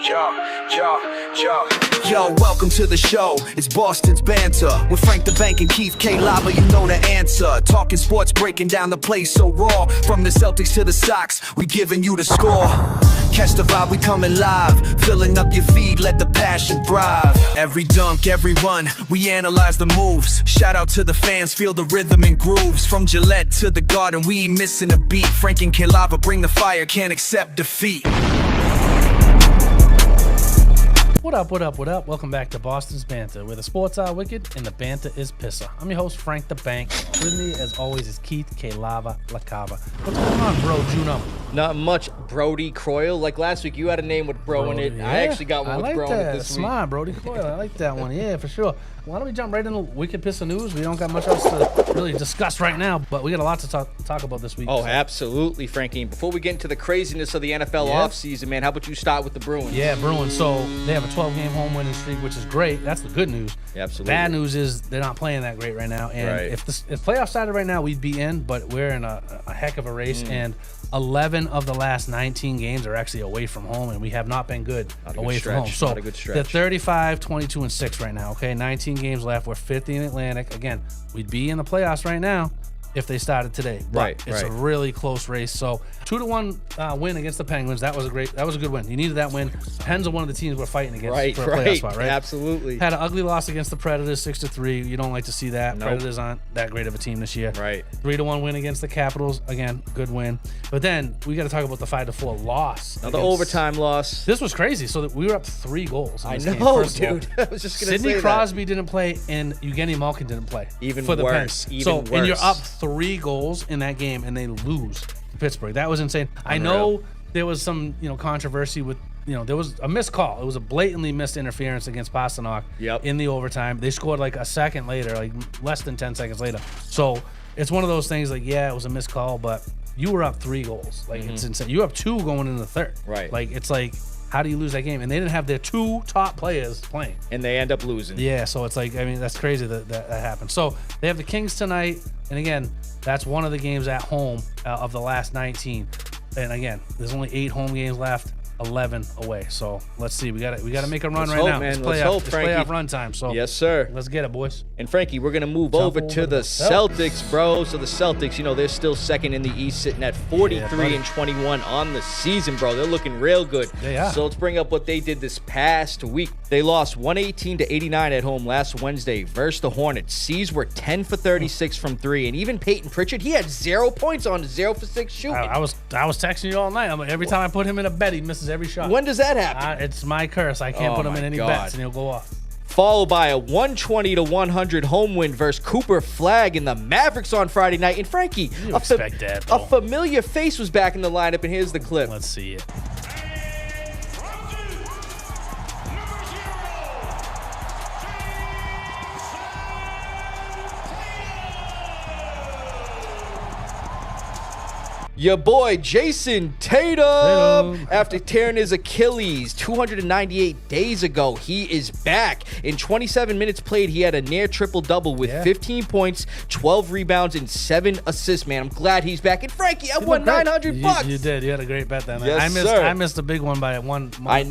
Yo, welcome to the show. It's Boston's Banter with Frank the Bank and Keith K. Lava. You know the answer. Talking sports, breaking down the play so raw. From the Celtics to the Sox, we giving you the score. Catch the vibe, we coming live. Filling up your feed, let the passion thrive. Every dunk, every run, we analyze the moves. Shout out to the fans, feel the rhythm and grooves. From Gillette to the Garden, we ain't missing a beat. Frank and K. Lava bring the fire, can't accept defeat. What up, what up, what up? Welcome back to Boston's Banter, where the sports are wicked and the banter is Pissah. I'm your host, Frank the Bank. With me, as always, is Keith K. Lava La Cava. What's going on, bro, Juno? Not much. Brody Croyle. Like last week, you had a name with Bro in it. Yeah. I actually got one with Bro in it this week. Smart, Brody Croyle. I like that one. Yeah, for sure. Why don't we jump right into Wicked Pissah news? We don't got much else to really discuss right now, but we got a lot to talk about this week. Oh, absolutely, Frankie. And before we get into the craziness of the NFL offseason, man, how about you start with the Bruins? Yeah, Bruins. So they have a 12-game home winning streak, which is great. That's the good news. Yeah, absolutely. Bad news is they're not playing that great right now. And if playoffs started right now, we'd be in, but we're in a heck of a race. And 11 of the last 19 games are actually away from home, and we have not been good away from home. So they're 35, 22, and 6 right now, okay? 19 games left. We're 50 in Atlantic. Again, we'd be in the playoffs right now if they started today. But it's a really close race. So 2-1 win against the Penguins. That was a good win. You needed that win. Pens are one of the teams we're fighting against for a playoff spot, right? Absolutely. Had an ugly loss against the Predators, 6-3. You don't like to see that. Nope. Predators aren't that great of a team this year. Right. 3-1 win against the Capitals. Again, good win. But then we got to talk about the 5-4 loss. Now the overtime loss. This was crazy. So we were up 3 goals. I know, dude. I was just going to say Sidney Crosby didn't play, and Evgeny Malkin didn't play. Even for the worse. Pens. And you're up 3 goals in that game, and they lose to Pittsburgh. That was insane. Unreal. I know there was some controversy with there was a missed call. It was a blatantly missed interference against Pastrnak in the overtime. They scored like a second later, like less than 10 seconds later. So it's one of those things like, yeah, it was a missed call, but you were up 3 goals. Like it's insane. You up 2 going into the third. Right. Like it's like, how do you lose that game? And they didn't have their 2 top players playing. And they end up losing. Yeah, so it's like, I mean, that's crazy that happened. So they have the Kings tonight. And again, that's one of the games at home of the last 19. And again, there's only 8 home games left, 11 away. So let's see. We got to make a run now. Man. It's playoff run time. So yes, sir. Let's get it, boys. And Frankie, we're gonna move over to the Celtics, bro. So the Celtics, they're still second in the East, sitting at 43-21 on the season, bro. They're looking real good. They are. So let's bring up what they did this past week. They lost 118-89 at home last Wednesday versus the Hornets. C's were 10 for 36 from 3, and even Peyton Pritchard, he had 0 points on 0 for 6 shooting. I was texting you all night. I'm like, every time I put him in a bet, he misses every shot. When does that happen? It's my curse. I can't put him in any bets, and he'll go off. Followed by a 120-100 home win versus Cooper Flagg and the Mavericks on Friday night. And Frankie, you expect that, bro. A familiar face was back in the lineup, and here's the clip. Let's see it. Your boy Jason Tatum, after tearing his Achilles 298 days ago, he is back. In 27 minutes played, he had a near triple-double with 15 points, 12 rebounds, and 7 assists, man. I'm glad he's back. And Frankie, I won $900. You did. You had a great bet then. Yes, sir. I missed a big one by one assist. I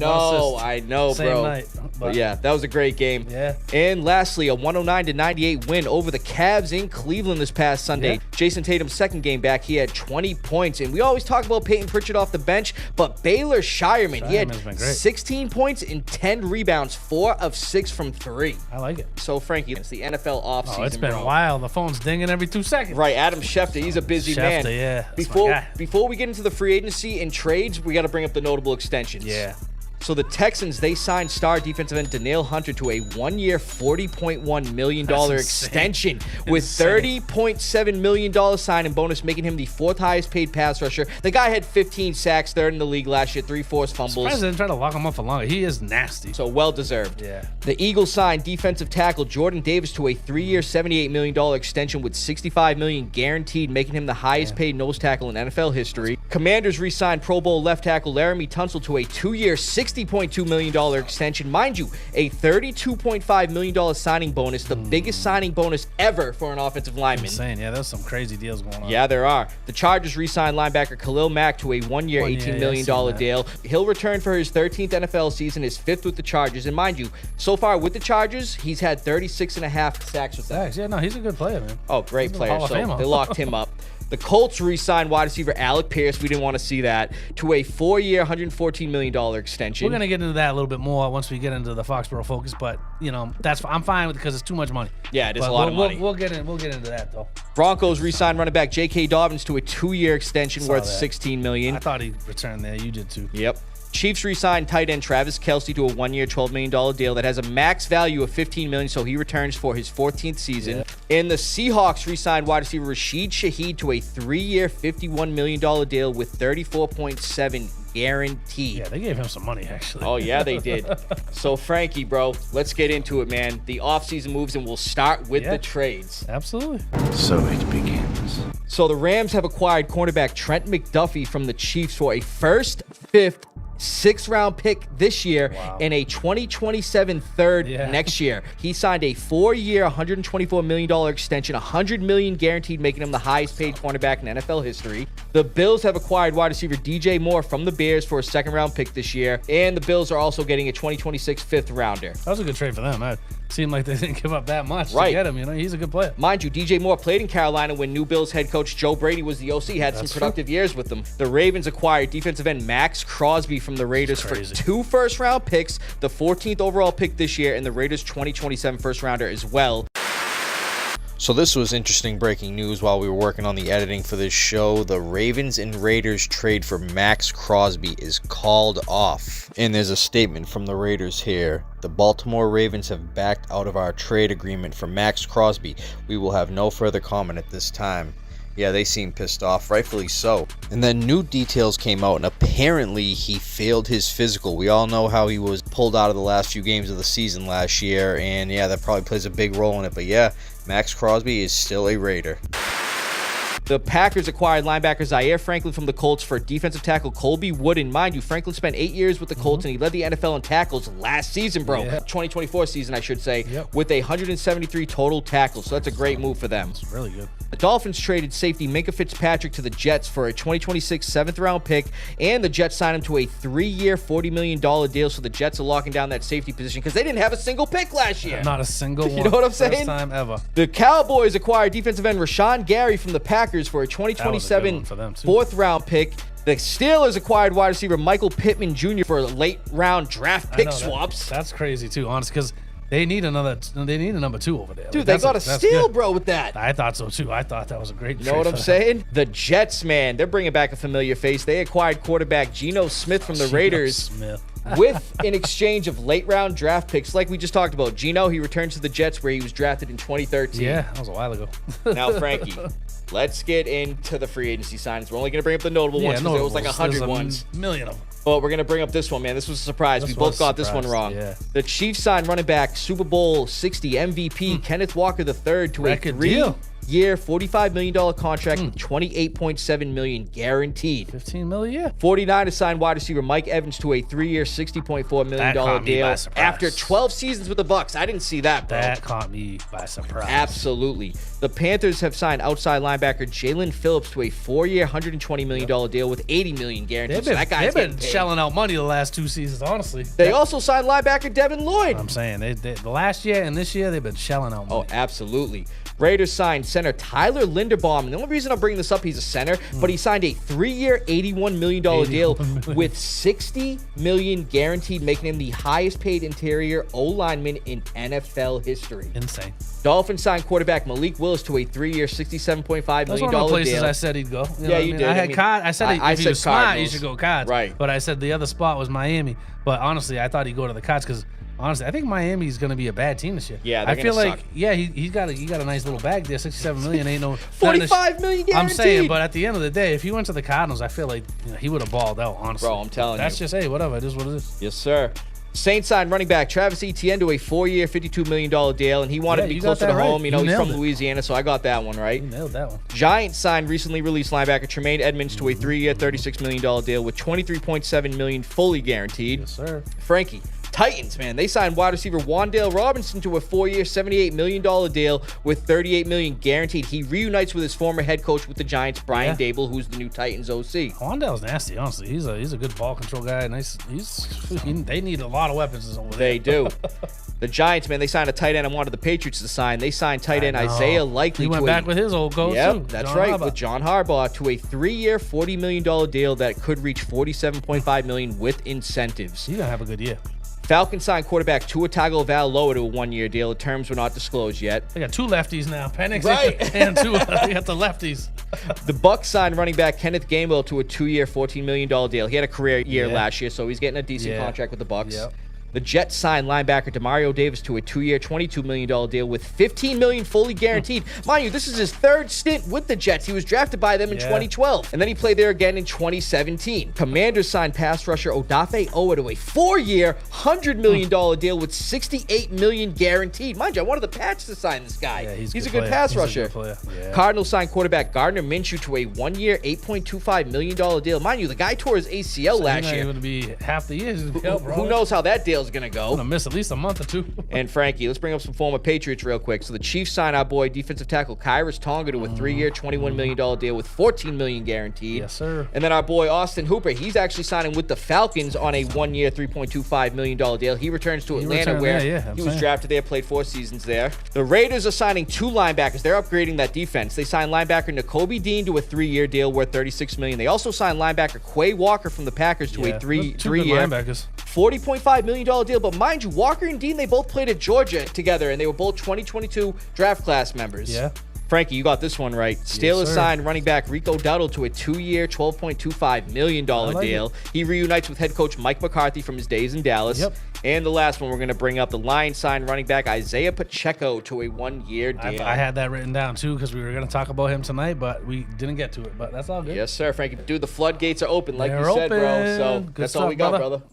know, Same bro. night. But yeah, that was a great game. Yeah. And lastly, a 109-98 win over the Cavs in Cleveland this past Sunday. Yeah. Jason Tatum's second game back, he had 20 points. And we always talk about Peyton Pritchard off the bench, but Baylor Shireman, he had 16 points and 10 rebounds, 4 of 6 from 3. I like it. So, Frankie, it's the NFL offseason, it's been wild. The phone's dinging every 2 seconds. Right, Adam Schefter, he's a busy man. Yeah. Before we get into the free agency and trades, we got to bring up the notable extensions. Yeah. So the Texans, they signed star defensive end Danielle Hunter to a 1-year, $40.1 million extension with $30.7 million signing bonus, making him the 4th highest paid pass rusher. The guy had 15 sacks, 3rd in the league last year, 3 forced fumbles. Surprised they didn't try to lock him up for longer. He is nasty. So well-deserved. Yeah. The Eagles signed defensive tackle Jordan Davis to a 3-year, $78 million extension with $65 million guaranteed, making him the highest paid nose tackle in NFL history. Commanders re-signed Pro Bowl left tackle Laramie Tunsil to a 2-year, $60 $60.2 million extension. Mind you, a $32.5 million signing bonus, the biggest signing bonus ever for an offensive lineman. Insane. Yeah, there's some crazy deals going on. Yeah, there are. The Chargers re-signed linebacker Khalil Mack to a one-year, $18 million deal. He'll return for his 13th NFL season, his 5th with the Chargers. And mind you, so far with the Chargers, he's had 36.5 sacks with them. Yeah, no, he's a good player, man. Oh, great He's a player. Hall of So Famer. they locked him up. The Colts re-signed wide receiver Alec Pierce. We didn't want to see that. To a 4-year, $114 million extension. We're gonna get into that a little bit more once we get into the Foxboro Focus, but I'm fine with it because it's too much money. Yeah, it is But a lot of money. We'll get into that though. Broncos re-signed running back J.K. Dobbins to a 2-year extension worth $16 million. I thought he returned there. You did too. Yep. Chiefs re-signed tight end Travis Kelce to a 1-year, $12 million deal that has a max value of $15 million, so he returns for his 14th season. Yeah. And the Seahawks re-signed wide receiver Rashid Shaheed to a 3-year, $51 million deal with $34.7 guaranteed. Yeah, they gave him some money actually. Oh, yeah, they did. So, Frankie, bro, let's get into it, man. The offseason moves, and we'll start with the trades. Absolutely. So it begins. So the Rams have acquired cornerback Trent McDuffie from the Chiefs for a first, 5th, 6th-round pick this year and a 2027 third next year. He signed a 4-year, $124 million extension, $100 million guaranteed, making him the highest-paid cornerback in NFL history. The Bills have acquired wide receiver DJ Moore from the Bears for a 2nd-round pick this year, and the Bills are also getting a 2026 5th-rounder. That was a good trade for them. It seemed like they didn't give up that much to Right. get him. He's a good player. Mind you, DJ Moore played in Carolina when new Bills head coach Joe Brady was the OC, had some productive years with them. The Ravens acquired defensive end Max Crosby from the Raiders for 2 first-round picks, the 14th overall pick this year, and the Raiders' 2027 first-rounder as well. So this was interesting breaking news while we were working on the editing for this show. The Ravens and Raiders trade for Max Crosby is called off. And there's a statement from the Raiders here. The Baltimore Ravens have backed out of our trade agreement for Max Crosby. We will have no further comment at this time. Yeah, they seem pissed off, rightfully so. And then new details came out, and apparently he failed his physical. We all know how he was pulled out of the last few games of the season last year, and yeah, that probably plays a big role in it. But yeah, Max Crosby is still a Raider. The Packers acquired linebacker Zaire Franklin from the Colts for defensive tackle Colby Wooden. Mind you, Franklin spent 8 years with the Colts, and he led the NFL in tackles last season, bro. 2024 season, I should say, with 173 total tackles. So that's a great move for them. It's really good. The Dolphins traded safety Minka Fitzpatrick to the Jets for a 2026 7th-round pick, and the Jets signed him to a 3-year, $40 million deal, so the Jets are locking down that safety position because they didn't have a single pick last year. Not a single one. You know what I'm saying? First time ever. The Cowboys acquired defensive end Rashawn Gary from the Packers for a 2027 4th-round pick. The Steelers acquired wide receiver Michael Pittman Jr. for a late-round draft pick swaps. That's crazy, too, honest, because they need a number 2 over there. Dude, they got a steal, bro, with that. I thought so, too. I thought that was a great trade. You know what I'm saying? The Jets, man, they're bringing back a familiar face. They acquired quarterback Geno Smith from the Raiders with an exchange of late-round draft picks. Like we just talked about, Geno, he returns to the Jets where he was drafted in 2013. Yeah, that was a while ago. Now, Frankie, let's get into the free agency signings. We're only going to bring up the notable ones because there was like 100 ones. Million of them. But we're going to bring up this one, man. This was a surprise. We both got this one wrong. Yeah. The Chiefs signed running back, Super Bowl 60 MVP, Kenneth Walker III to a 3-year, $45 million contract with $28.7 million guaranteed. $15 million, yeah. 49 signed wide receiver Mike Evans to a 3-year, $60.4 million deal after 12 seasons with the Bucs. I didn't see that, bro. That caught me by surprise. Absolutely. The Panthers have signed outside linebacker Jalen Phillips to a 4-year, $120 million deal with $80 million guaranteed. They've been shelling out money the last 2 seasons, honestly. They also signed linebacker Devin Lloyd. I'm saying, the last year and this year, they've been shelling out money. Oh, absolutely. Raiders signed center Tyler Linderbaum. And the only reason I'm bringing this up, he's a center, but he signed a 3-year, $81 million deal with $60 million guaranteed, making him the highest paid interior O-lineman in NFL history. Insane. Dolphins signed quarterback Malik Willis to a 3-year, $67.5 million deal. That's one of the places I said he'd go. You did. I had Cod. I said if he was smart, he should go Cods. Right. But I said the other spot was Miami. But honestly, I thought he'd go to the Cods because honestly, I think Miami's going to be a bad team this year. Yeah, I feel like he got a nice little bag there. $67 million ain't no $45 million guaranteed. I'm saying, but at the end of the day, if he went to the Cardinals, I feel like he would have balled out. Honestly, bro, I'm telling you. That's just whatever. It is what it is. Yes, sir. Saints signed running back Travis Etienne to a 4-year, $52 million deal, and he wanted to be closer to home. You know, he's from Louisiana, so I got that one right. You nailed that one. Giants signed recently released linebacker Tremaine Edmonds to a 3-year, $36 million deal with $23.7 million fully guaranteed. Yes, sir. Frankie, Titans, man, they signed wide receiver Wan'Dale Robinson to a 4-year, $78 million deal with $38 million guaranteed. He reunites with his former head coach with the Giants, Brian Dable, who's the new Titans OC. Wan'Dale's nasty, honestly. He's a good ball control guy. Nice. They need a lot of weapons over there. They do. The Giants, man, they signed a tight end I wanted the Patriots to sign. They signed tight end Isaiah Likely. He went back with his old coach, too. That's John right, Harbaugh. with John Harbaugh to a 3-year, $40 million deal that could reach $47.5 million with incentives. He's going to have a good year. Falcons signed quarterback Tua Tagovailoa to a 1-year deal. The terms were not disclosed yet. They got 2 lefties now. Penix Right. and Tua. They got the lefties. The Bucs signed running back Kenneth Gainwell to a 2-year, $14 million deal. He had a career year last year, so he's getting a decent contract with the Bucs. Yep. The Jets signed linebacker Demario Davis to a 2-year, $22 million deal with $15 million fully guaranteed. Mind you, this is his 3rd stint with the Jets. He was drafted by them in 2012, and then he played there again in 2017. Commanders signed pass rusher Odafe Owa to a 4-year, $100 million deal with $68 million guaranteed. Mind you, I wanted the Pats to sign this guy. Yeah, he's a good pass rusher. Cardinals signed quarterback Gardner Minshew to a 1-year, $8.25 million deal. Mind you, the guy tore his ACL last year. He's going to be half the year. Who knows how that deal's going to go? Going to miss at least a month or 2. And Frankie, let's bring up some former Patriots real quick. So the Chiefs signed our boy defensive tackle Kyrus Tonga to a 3-year, $21 million deal with $14 million guaranteed. Yes, sir. And then our boy Austin Hooper, he's actually signing with the Falcons on a 1-year, $3.25 million deal. He returns to Atlanta where he was drafted there, played 4 seasons there. The Raiders are signing 2 linebackers. They're upgrading that defense. They signed linebacker Nakobe Dean to a 3-year deal worth $36 million. They also signed linebacker Quay Walker from the Packers to a 3-year, $40.5 million deal. But mind you, Walker and Dean, they both played at Georgia together, and they were both 2022 draft class members. Yeah. Frankie, you got this one right. Steelers signed running back Rico Dowdle to a 2-year, $12.25 million deal. He reunites with head coach Mike McCarthy from his days in Dallas. Yep. And the last one we're going to bring up, the Lions signed running back Isaiah Pacheco to a 1-year deal. I had that written down, too, because we were going to talk about him tonight, but we didn't get to it. But that's all good. Yes, sir, Frankie. Dude, the floodgates are open, like They're you said, bro. open. So Good that's stuff, all we got, brother.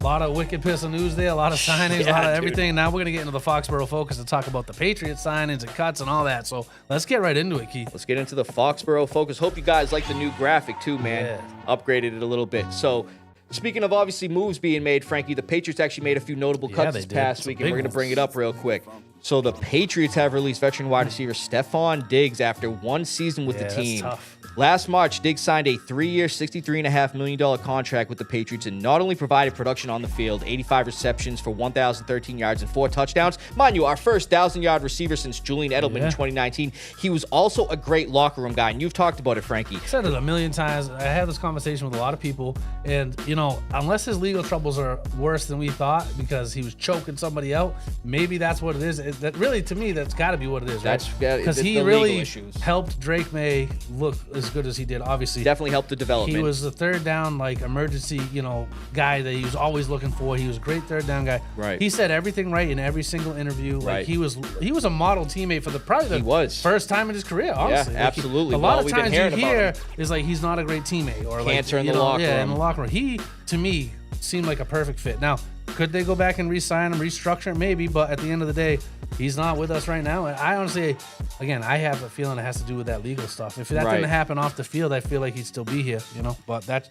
A lot of wicked Pissah news there, a lot of signings, a lot of everything. Dude. Now we're going to get into the Foxboro Focus to talk about the Patriots signings and cuts and all that. So let's get right into it, Keith. Let's get into the Foxboro Focus. Hope you guys like the new graphic too, man. Yeah. Upgraded it a little bit. So, speaking of obviously moves being made, Frankie, the Patriots actually made a few notable cuts this past week, and we're going to bring it up real quick. So the Patriots have released veteran wide receiver Stefon Diggs after 1 season with the team. That's tough. Last March, Diggs signed a 3-year, $63.5 million contract with the Patriots and not only provided production on the field, 85 receptions for 1,013 yards and 4 touchdowns. Mind you, our first 1,000-yard receiver since Julian Edelman in 2019. He was also a great locker room guy, and you've talked about it, Frankie. I said it a million times. I had this conversation with a lot of people, and, you know, unless his legal troubles are worse than we thought because he was choking somebody out, maybe that's what it is. That really, to me, that's got to be what it is, right? Because he really helped Drake May look as good as he did, obviously. Definitely helped the development. He was the 3rd down, like, emergency, guy that he was always looking for. He was a great 3rd down guy. Right. He said everything right in every single interview. Like, he was a model teammate for probably the first time in his career, honestly. Yeah, absolutely. A lot of times you hear is like he's not a great teammate or cancer in the locker room. Yeah, in the locker room. He, to me, seemed like a perfect fit. Now, could they go back and re-sign him, restructure him? Maybe, but at the end of the day, he's not with us right now. And I honestly, again, I have a feeling it has to do with that legal stuff. If that didn't happen off the field, I feel like he'd still be here, But that's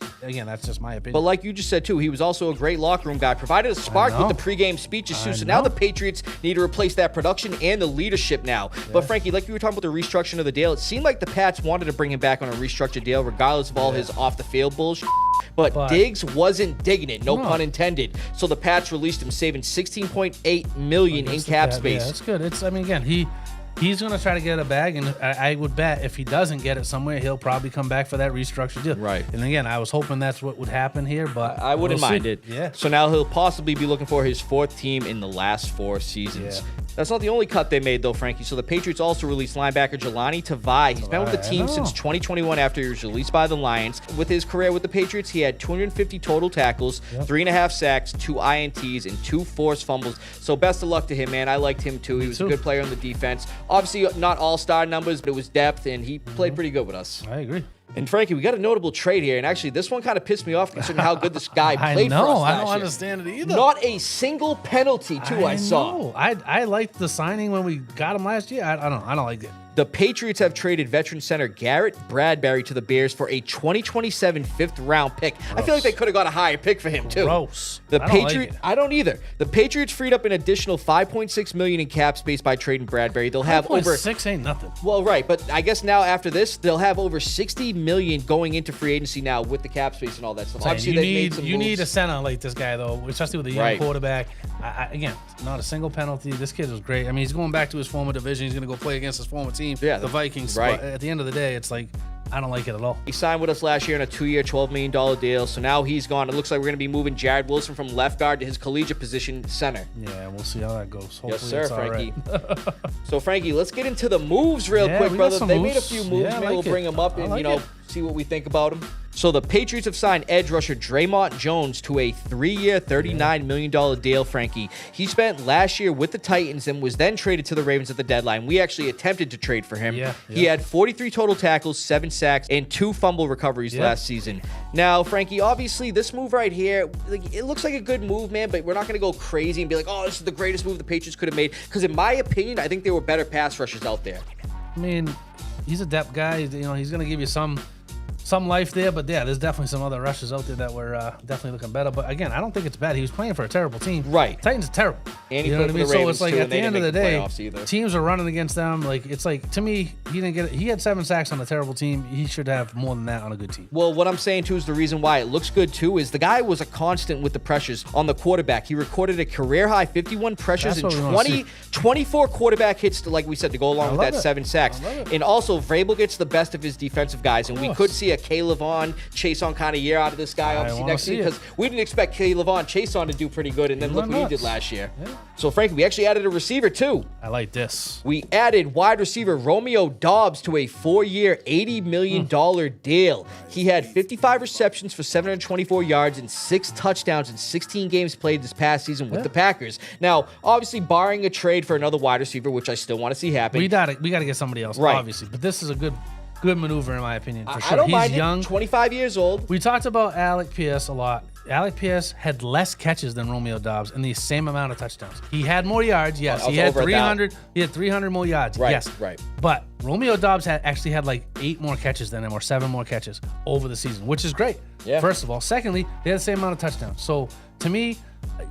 just my opinion. But like you just said, too, he was also a great locker room guy. Provided a spark with the pregame speeches, too. So now the Patriots need to replace that production and the leadership now. Yeah. But, Frankie, like you were talking about the restructuring of the deal, it seemed like the Pats wanted to bring him back on a restructured deal, regardless of all his off-the-field bullshit. But Diggs wasn't digging it, no pun intended. So the Pats released him, saving $16.8 million in cap space. Yeah, that's good. Again, he's going to try to get a bag, and I would bet if he doesn't get it somewhere, he'll probably come back for that restructured deal. Right. And again, I was hoping that's what would happen here, but I wouldn't mind it. Yeah. So now he'll possibly be looking for his 4th team in the last 4 seasons. Yeah. That's not the only cut they made, though, Frankie. So the Patriots also released linebacker Jahlani Tavai. He's been with the team since 2021 after he was released by the Lions. With his career with the Patriots, he had 250 total tackles, 3.5 sacks, 2 INTs, and 2 forced fumbles. So best of luck to him, man. I liked him, too. He was a good player on the defense. Obviously, not all-star numbers, but it was depth, and he played pretty good with us. I agree. And Frankie, we got a notable trade here, and actually this one kind of pissed me off considering how good this guy I played know. for us I last don't year. understand it either. Not a single penalty, too, I saw. know. I liked the signing when we got him last year. I don't like it. The Patriots have traded veteran center Garrett Bradbury to the Bears for a 2027 fifth-round pick. I feel like they could have got a higher pick for him, too. Gross. The I don't like Patriots, it. I don't either. The Patriots freed up an additional $5.6 million in cap space by trading Bradbury. They'll have over 6 ain't nothing. Well, right, but I guess now after this, they'll have over $60 million going into free agency now with the cap space and all that stuff. Obviously, you they've made some need moves. a center like this guy though, especially with a young Right. quarterback. Again, not a single penalty. This kid was great. I mean, he's going back to his former division. He's going to go play against his former team, Yeah, the Vikings. right. But at the end of the day, it's like I don't like it at all. He signed with us last year on a 2-year, $12 million deal. So now he's gone. It looks like we're going to be moving Jared Wilson from left guard to his collegiate position, center. Yeah, we'll see how that goes. Hopefully Yes, sir, it's all Frankie. right. So, Frankie, let's get into the moves real Yeah, quick, we got brother. some They made a moves. few moves. Yeah, I Maybe we'll like it. bring them up I and, like it. see what we think about them. So the Patriots have signed edge rusher Draymond Jones to a 3-year, $39 million deal, Frankie. He spent last year with the Titans and was then traded to the Ravens at the deadline. We actually attempted to trade for him. Yeah, He yeah. had 43 total tackles, 7 sacks, and 2 fumble recoveries Yeah. last season. Now, Frankie, obviously this move right here, like, it looks like a good move, man, but we're not going to go crazy and be like, oh, this is the greatest move the Patriots could have made. Because in my opinion, I think there were better pass rushers out there. I mean, he's a depth guy. You know, he's going to give you some life there, but yeah, there's definitely some other rushes out there that were definitely looking better. But again, I don't think it's bad. He was playing for a terrible team. Right. Titans are terrible. And he you know played what I for mean? the So Ravens, it's like too, at and the they end of didn't the make the day, playoffs either. teams are running against them. Like it's like to me, he didn't get it. He had 7 sacks on a terrible team. He should have more than that on a good team. Well, what I'm saying, too, is the reason why it looks good, too, is the guy was a constant with the pressures on the quarterback. He recorded a career-high 51 pressures That's and what we wanna 24 quarterback hits, like we said, to go along I with love that it. 7 sacks. I love it. And also, Vrabel gets the best of his defensive guys, and we course. could see a K-Levon, Chase-on kind of year out of this guy, obviously, wanna next see year, it. because we didn't expect K-Levon, Chase-on to do pretty good, and then look went what he nuts. did last year. Yeah. So, Frankie, we actually added a receiver, too. I like this. We added wide receiver Romeo Doubs to a 4-year, $80 million deal. He had 55 receptions for 724 yards and 6 touchdowns in 16 games played this past season with the Packers. Now, obviously, barring a trade for another wide receiver, which I still want to see happen. We got to get somebody else, Right. obviously. But this is a good maneuver in my opinion for sure. I don't He's mind young. it. 25 years old. We talked about Alec Pierce a lot. Alec Pierce had less catches than Romeo Doubs and the same amount of touchdowns. He had more yards, yes. Oh, He had over 300. He had 300 more yards, Right, yes. right. But Romeo Doubs actually had like 8 more catches than him, or 7 more catches over the season, which is great. Yeah. First of all, secondly, they had the same amount of touchdowns. So to me,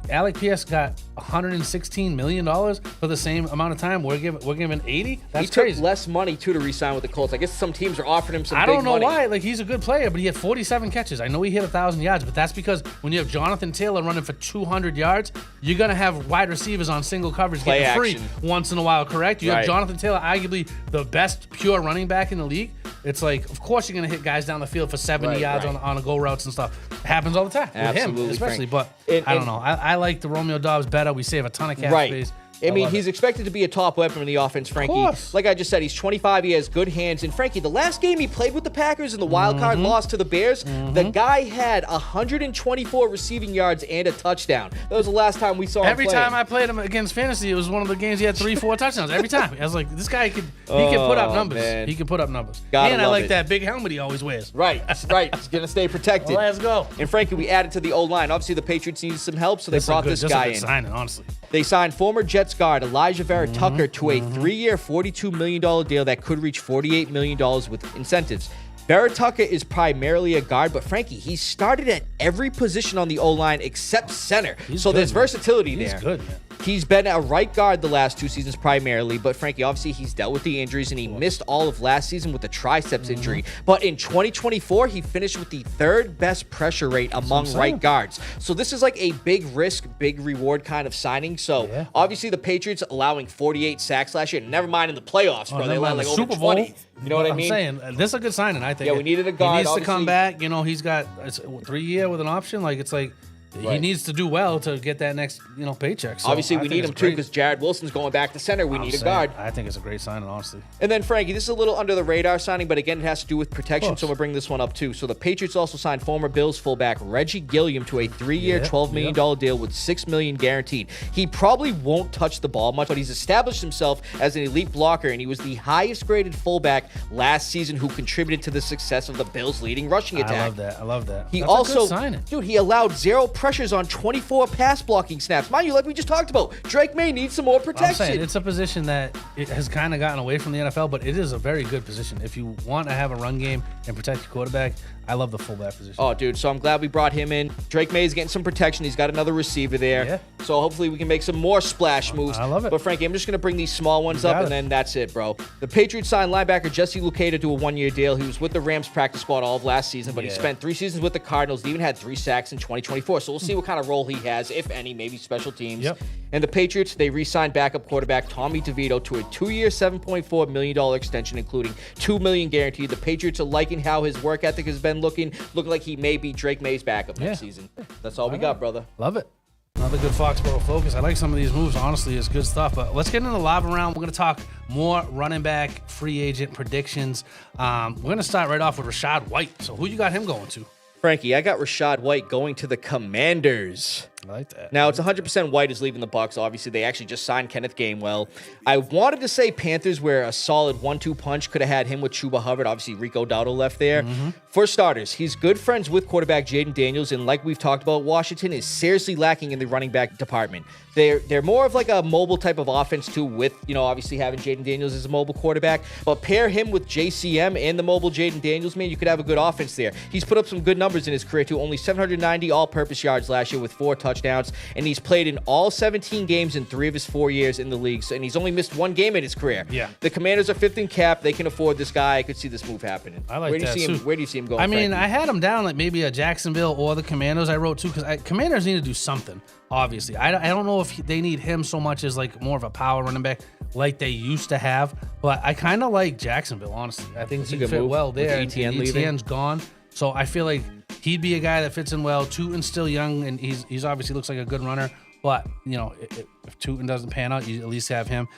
Alec Pierce got $116 million for the same amount of time. We're giving 80. That's He took crazy. less money, too, to re-sign with the Colts. I guess some teams are offering him some I big don't know money. why. Like, he's a good player, but he had 47 catches. I know he hit 1,000 yards, but that's because when you have Jonathan Taylor running for 200 yards, you're going to have wide receivers on single coverage Play getting free action. once in a while, correct? You Right. have Jonathan Taylor, arguably the best pure running back in the league. It's like, of course, you're going to hit guys down the field for 70 Right, yards right. on a go routes and stuff. It happens all the time with Absolutely, him, especially. Frank. But And- I don't know. I like the Romeo Doubs better. We save a ton of cap Right. space. I mean, love he's it. expected to be a top weapon in the offense, Frankie. course. Like I just said, he's 25. He has good hands. And Frankie, the last game he played with the Packers in the wild card loss to the Bears, the guy had 124 receiving yards and a touchdown. That was the last time we saw him Every playing. time I played him against fantasy, it was one of the games he had 3-4 touchdowns. Every time. I was like, this guy he can put up numbers. man. He can put up numbers. Gotta And I love like it. that big helmet he always wears. Right, right. He's going to stay protected. Let's go. And Frankie, we added to the O-line. Obviously, the Patriots needed some help, so they brought this guy in. Signing, honestly. They signed former Jets guard Elijah Vera Tucker to a 3-year, $42 million deal that could reach $48 million with incentives. Vera Tucker is primarily a guard, but Frankie, he started at every position on the O-line except center. He's So good, there's man. versatility He's there. good, man. He's been a right guard the last 2 seasons primarily, but Frankie, obviously, he's dealt with the injuries, and he missed all of last season with a triceps injury. But in 2024, he finished with the 3rd best pressure rate among right guards. So this is like a big risk, big reward kind of signing. So Yeah. obviously, the Patriots allowing 48 sacks last year. Never mind in the playoffs, bro. They Never allowed mind like the over Super Bowl. 20. You know what I I'm mean? saying, this is a good signing, I think. Yeah, we needed a guard, He needs to obviously. come back. You know, he's got it's a 3-year with an option. Like, it's like, He needs to do well to get that next, paycheck. So Obviously, we need him too because Jared Wilson's going back to center. We need a guard. I think it's a great signing, honestly. And then, Frankie, this is a little under the radar signing, but again, it has to do with protection, so I'm going to bring this one up too. So the Patriots also signed former Bills fullback Reggie Gilliam to a 3-year, $12 million deal with $6 million guaranteed. He probably won't touch the ball much, but he's established himself as an elite blocker, and he was the highest graded fullback last season who contributed to the success of the Bills' leading rushing attack. I love that. He That's also, a good signing. dude, he allowed 0 pressures on 24 pass blocking snaps. Mind you, like we just talked about, Drake May needs some more protection. I'm saying it's a position that it has kind of gotten away from the NFL, but it is a very good position. If you want to have a run game and protect your quarterback, I love the fullback position. Oh, dude, so I'm glad we brought him in. Drake May is getting some protection. He's got another receiver there. Yeah. So hopefully we can make some more splash moves. I love it. But, Frankie, I'm just going to bring these small ones up, and then that's it, bro. The Patriots signed linebacker Jesse Luketa to a 1-year deal. He was with the Rams practice squad all of last season, but he spent 3 seasons with the Cardinals. He even had 3 sacks in 2024. So we'll see what kind of role he has, if any, maybe special teams. Yep. And the Patriots, they re-signed backup quarterback Tommy DeVito to a 2-year, $7.4 million extension, including $2 million guaranteed. The Patriots are liking how his work ethic has been looking like he may be Drake May's backup next season. That's all we got, brother. Love it. Another good Foxboro Focus. I like some of these moves. Honestly, it's good stuff. But let's get into the lava round. We're going to talk more running back, free agent predictions. We're going to start right off with Rachaad White. So who you got him going to? Frankie, I got Rachaad White going to the Commanders. I like that. Now, it's 100% White is leaving the Bucs. Obviously, they actually just signed Kenneth Gainwell. I wanted to say Panthers, where a solid 1-2 punch could have had him with Chuba Hubbard. Obviously, Rico Dowdle left there. For starters, he's good friends with quarterback Jaden Daniels, and like we've talked about, Washington is seriously lacking in the running back department. They're more of like a mobile type of offense too, with obviously having Jaden Daniels as a mobile quarterback. But pair him with JCM and the mobile Jaden Daniels, man, you could have a good offense there. He's put up some good numbers in his career too. Only 790 all-purpose yards last year with 4 touchdowns, and he's played in all 17 games in 3 of his 4 years in the league. And he's only missed 1 game in his career. Yeah. The Commanders are 5th in cap. They can afford this guy. I could see this move happening. I like where do that you see too. him? Where do you see him going? I mean, Frankie? I had him down like maybe a Jacksonville or the Commandos. I wrote too because Commanders need to do something. Obviously, I don't know if they need him so much as like more of a power running back like they used to have. But I kind of like Jacksonville, honestly. I think he'd fit well there. With ETN leaving. ETN's gone, so I feel like he'd be a guy that fits in well. Tootin's still young, and he's obviously looks like a good runner. But if Tootin doesn't pan out, you at least have him.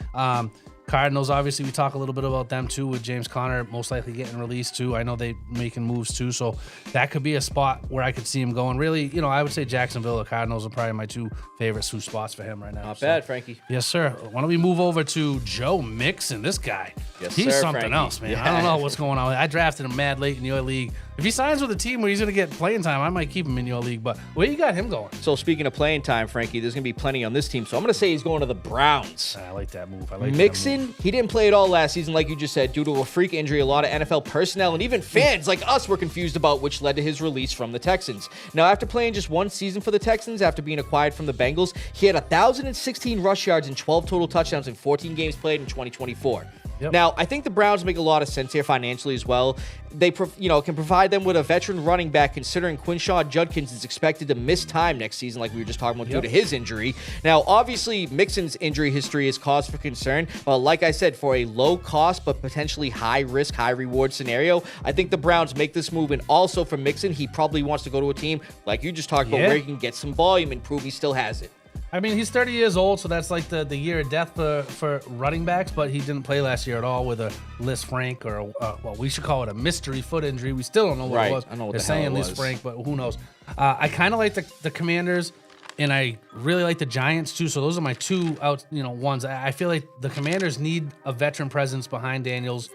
Cardinals, obviously, we talk a little bit about them too, with James Conner most likely getting released too. I know they making moves too, so that could be a spot where I could see him going. Really, I would say Jacksonville or Cardinals are probably my 2 favorite spots for him right now. Not bad, Frankie. Yes, sir. Why don't we move over to Joe Mixon? This guy, he's sir, something Frankie. else, man. Yeah. I don't know what's going on. I drafted him mad late in your league. If he signs with a team where he's going to get playing time, I might keep him in your league. But where you got him going? So speaking of playing time, Frankie, there's going to be plenty on this team. So I'm going to say he's going to the Browns. I like that move. Mixon, he didn't play at all last season, like you just said, due to a freak injury. A lot of NFL personnel and even fans like us were confused about, which led to his release from the Texans. Now, after playing just 1 season for the Texans, after being acquired from the Bengals, he had 1,016 rush yards and 12 total touchdowns in 14 games played in 2024. Yep. Now, I think the Browns make a lot of sense here financially as well. They can provide them with a veteran running back, considering Quinshaw Judkins is expected to miss time next season, like we were just talking about, due to his injury. Now, obviously, Mixon's injury history is cause for concern, but like I said, for a low-cost but potentially high-risk, high-reward scenario, I think the Browns make this move. And also for Mixon, he probably wants to go to a team, like you just talked about, where he can get some volume and prove he still has it. I mean, he's 30 years old, so that's like the year of death for running backs, but he didn't play last year at all with a Liz Frank or, we should call it a mystery foot injury. We still don't know what it was. I don't know what They're the hell saying it Liz was. Frank, but who knows? I kind of like the Commanders, and I really like the Giants too, so those are my 2 ones. I feel like the Commanders need a veteran presence behind Daniels.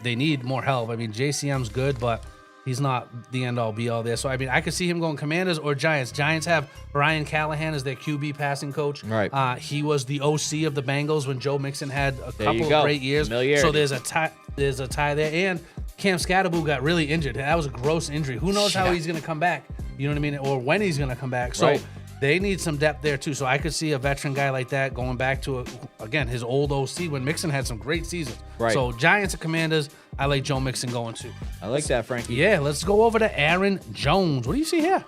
They need more help. I mean, JCM's good, but he's not the end-all, be-all there. So, I mean, I could see him going Commanders or Giants. Giants have Brian Callahan as their QB passing coach. Right. He was the OC of the Bengals when Joe Mixon had a couple go. of great years. Familiarity. So there's a tie there. And Cam Scatterbo got really injured. That was a gross injury. Who knows how he's going to come back? You know what I mean? Or when he's going to come back. So they need some depth there, too. So I could see a veteran guy like that going back to, his old OC when Mixon had some great seasons. Right. So Giants and Commanders, I like Joe Mixon going too. I like that, Frankie. Yeah, let's go over to Aaron Jones. What do you see here?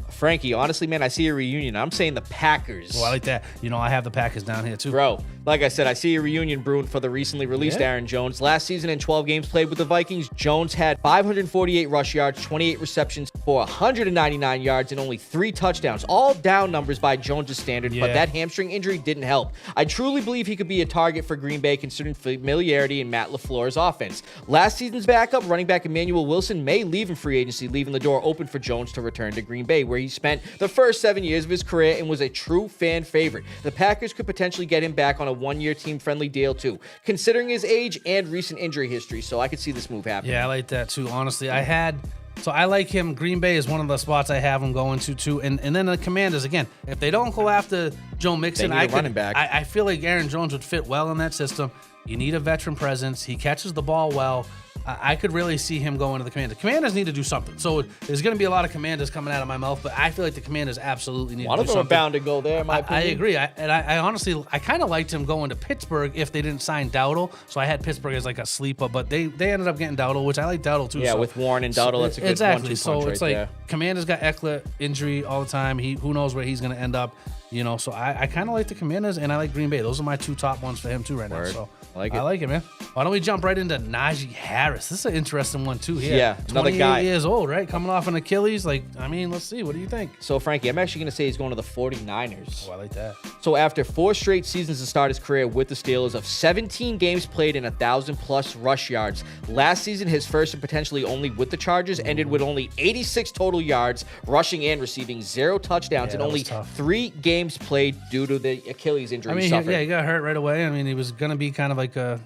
Frankie, honestly, man, I see a reunion. I'm saying the Packers. Oh, I like that. I have the Packers down here too. Bro, like I said, I see a reunion brewing for the recently released Aaron Jones. Last season in 12 games played with the Vikings, Jones had 548 rush yards, 28 receptions, for 199 yards and only 3 touchdowns. All down numbers by Jones' standard, but that hamstring injury didn't help. I truly believe he could be a target for Green Bay considering familiarity in Matt LaFleur's offense. Last season's backup, running back Emmanuel Wilson, may leave in free agency, leaving the door open for Jones to return to Green Bay, where he spent the first 7 years of his career and was a true fan favorite. The Packers could potentially get him back on a 1-year team-friendly deal too, considering his age and recent injury history, so I could see this move happening. Yeah, I like that too, honestly. I like him. Green Bay is one of the spots I have him going to too. And then the Commanders, again, if they don't go after Joe Mixon, I feel like Aaron Jones would fit well in that system. You need a veteran presence. He catches the ball well. I could really see him going to the Commanders. Commanders need to do something. So there's going to be a lot of Commanders coming out of my mouth, but I feel like the Commanders absolutely need to do something. One of them are bound to go there, in my opinion. I agree. I honestly, I kind of liked him going to Pittsburgh if they didn't sign Dowdle. So I had Pittsburgh as like a sleeper, but they ended up getting Dowdle, which I like Dowdle too. Yeah, so, with Warren and Dowdle, that's a good 1-2 So punch it's right like there. Commanders got Eckler injury all the time. Who knows where he's going to end up. You know, so I kind of like the Commanders and I like Green Bay. Those are my 2 top ones for him too right now. So I like it, man. Why don't we jump right into Najee Harris? This is an interesting one too here. Yeah, another guy. 28 years old, right? Coming off an Achilles. Like, I mean, let's see. What do you think? So, Frankie, I'm actually going to say he's going to the 49ers. Oh, I like that. So after 4 straight seasons to start his career with the Steelers, of 17 games played and 1,000+ rush yards, last season his first and potentially only with the Chargers ended with only 86 total yards, rushing and receiving 0 touchdowns, and only 3 games played due to the Achilles injury he suffered. He got hurt right away. I mean, he was going to be kind of like a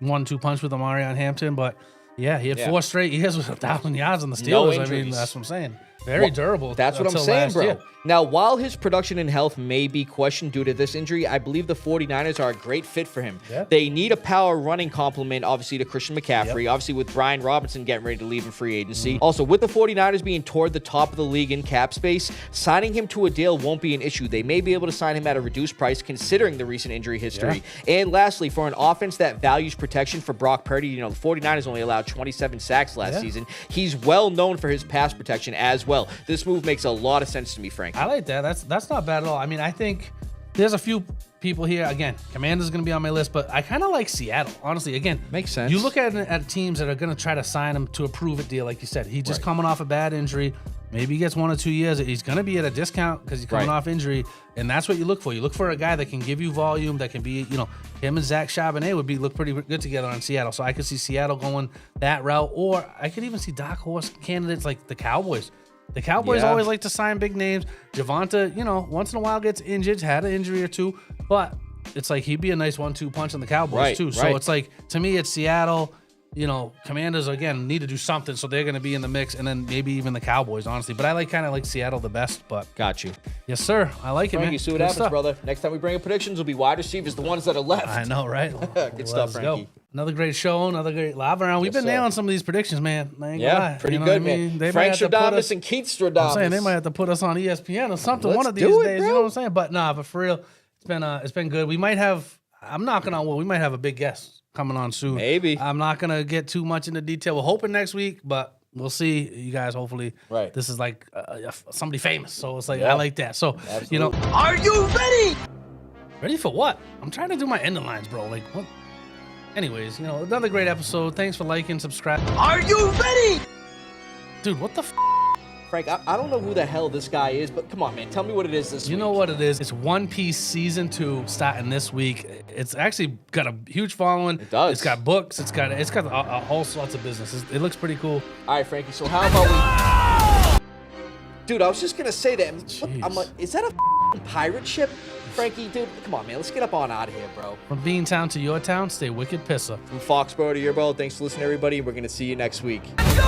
1-2 punch with Amari on Hampton, but yeah, he had 4 straight years with 1,000 yards on the Steelers. I mean, that's what I'm saying. Very durable. That's what I'm saying, bro. Now, while his production and health may be questioned due to this injury, I believe the 49ers are a great fit for him. Yep. They need a power running complement, obviously, to Christian McCaffrey, obviously with Brian Robinson getting ready to leave in free agency. Also, with the 49ers being toward the top of the league in cap space, signing him to a deal won't be an issue. They may be able to sign him at a reduced price considering the recent injury history. And lastly, for an offense that values protection for Brock Purdy, you know, the 49ers only allowed 27 sacks last season. He's well known for his pass protection as well. This move makes a lot of sense to me, Frank. I like that. That's not bad at all. I mean, I think there's a few people here. Again, Commanders is going to be on my list, but I kind of like Seattle. Honestly, again, makes sense. You look at teams that are going to try to sign him to a prove-it deal, like you said. He's just coming off a bad injury. Maybe he gets 1 or 2 years. He's going to be at a discount because he's coming off injury, and that's what you look for. You look for a guy that can give you volume, that can be, you know, him and Zach Charbonnet would look pretty good together on Seattle. So I could see Seattle going that route, or I could even see dark horse candidates like the Cowboys. The Cowboys always like to sign big names. Javonte, you know, once in a while gets injured, had an injury or two, but it's like he'd be a nice 1-2 punch on the Cowboys too. So it's like, to me, it's Seattle. You know, Commanders, again, need to do something, so they're going to be in the mix, and then maybe even the Cowboys, honestly. But I kind of like Seattle the best. But got you. Yes, sir. I like it, man. You see what happens, brother. Next time we bring up predictions, will be wide receivers, the ones that are left. I know, right? Good stuff, Frankie. Go. Another great show, another great live round. We've been nailing some of these predictions, man. Pretty good, man. Frank Stradamus and Keith Stradamus. I'm saying they might have to put us on ESPN or something one of these days. You know what I'm saying? But nah, but for real, it's been good. We might have. I'm knocking on wood. We might have a big guest coming on soon. Maybe. I'm not gonna get too much into detail. We're hoping next week, but we'll see. You guys, hopefully, this is like somebody famous. So it's like I like that. So you know, Are you ready? Ready for what? I'm trying to do my ending lines, bro. Like what? Anyways, you know, another great episode. Thanks for liking, subscribing. Are you ready? Dude, what the Frank, I don't know who the hell this guy is, but come on, man. Tell me what it is this week. You know what it is? It's One Piece Season 2 starting this week. It's actually got a huge following. It does. It's got books. It's got a whole sorts of business. It looks pretty cool. All right, Frankie, so how about we... Dude, I was just going to say that. I'm like, is that a pirate ship? Frankie, dude, come on, man. Let's get up on out of here, bro. From Beantown to your town, stay wicked Pissah. From Foxboro to your bro, thanks for listening, everybody. We're going to see you next week. Go!